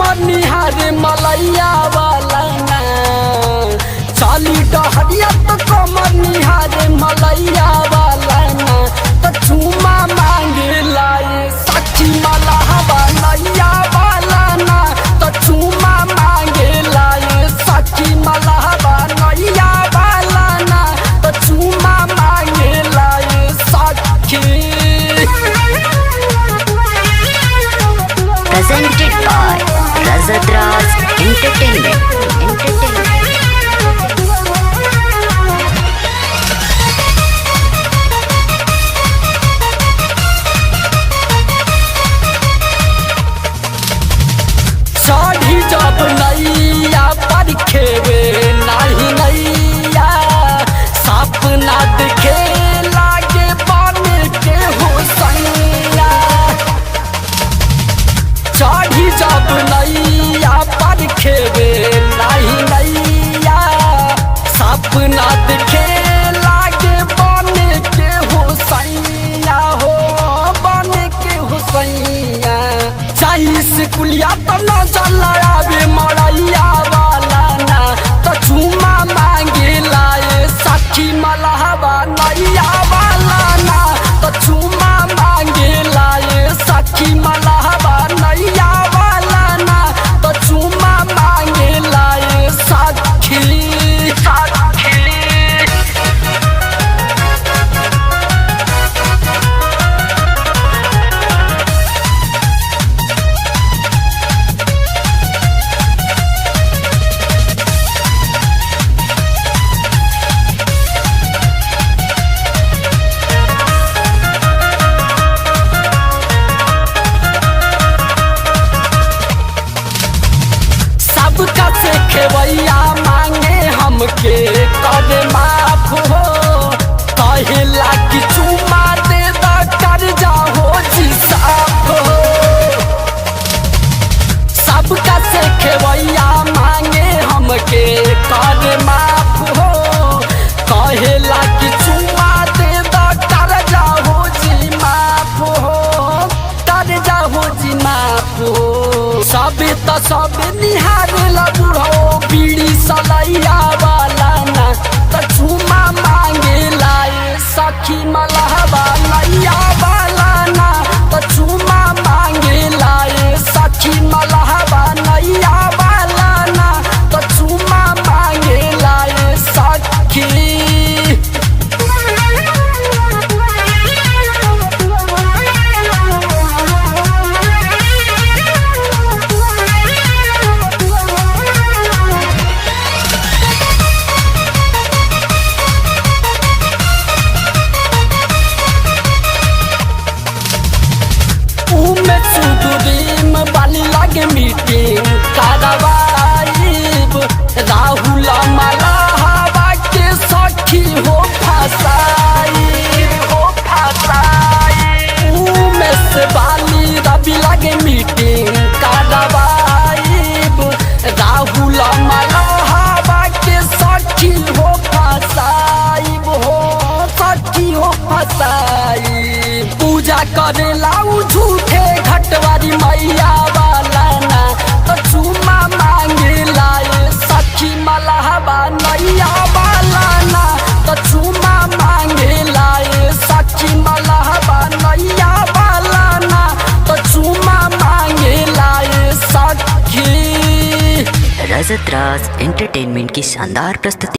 कमर निहारे मलैया वाला ना चाली डहरिया तो कमर निहारे मलैया वाला ना तो चूमा मांगे लाए सखी मलहवा नैया वाला ना तो चूमा मांगे लाए सखी मलहवा नैया वाला ना तो चूमा मांगे लाए सखी। Presented by Razadraz Entertainment. साढ़ी जब नैया पर खेवे नहीं नैया सपना देखे लागे बन के हो सैया। साढ़ी जब नैया पर खेवे नहीं नैया सपना देखे लागे बन के हो सैया हो बन के हो सैया। चाही से कुलिया तो न चलावे मरैया वाला ना तो चूमा मांगे लाए सखी मलहवा नैया वाला ना तो चूमा मांगे लाए सखी मलहवा नैया वाला ना तो चूमा मांगे लाए सखी। सबका से खेवैया मांगे हमके करे माफ हो कहेला कि चुमा दे दा कर जाओ जी साफ हो। सबका से खेवैया मांगे हमके करे माफ हो कहेला कि चुमा दे दा कर जाओ जी माफ हो कर जाओ जी माफ हो। सब तो सब निहार बुढ़ो बीड़ी सलैया वाला ना तो चूमा मांगे लाए सखी मलहवा नैया वाला ना तो चूमा मांगे लाए सखी मलहवा नैया वाला ना तो चूमा मांगे लाए सखी। बाली लागे मीटिंग कारवाईब राहुल मलहवा के सखी हो फसाईब हो फसाईब। उमेश बाली रवि लागे मीटिंग कारवाईब राहुल मलहवा के सखी हो फसाईब हो सखी हो फसाईब। पूजा करेला झूठे घटवारी मैया वाला ना तो चूमा मांगे लाए सखी मलहवा नैया वाला ना तो चूमा मांगे लाए सखी मलहवा नैया वाला ना तो चूमा मांगे लाए सखी। Razadraz Entertainment की शानदार प्रस्तुति।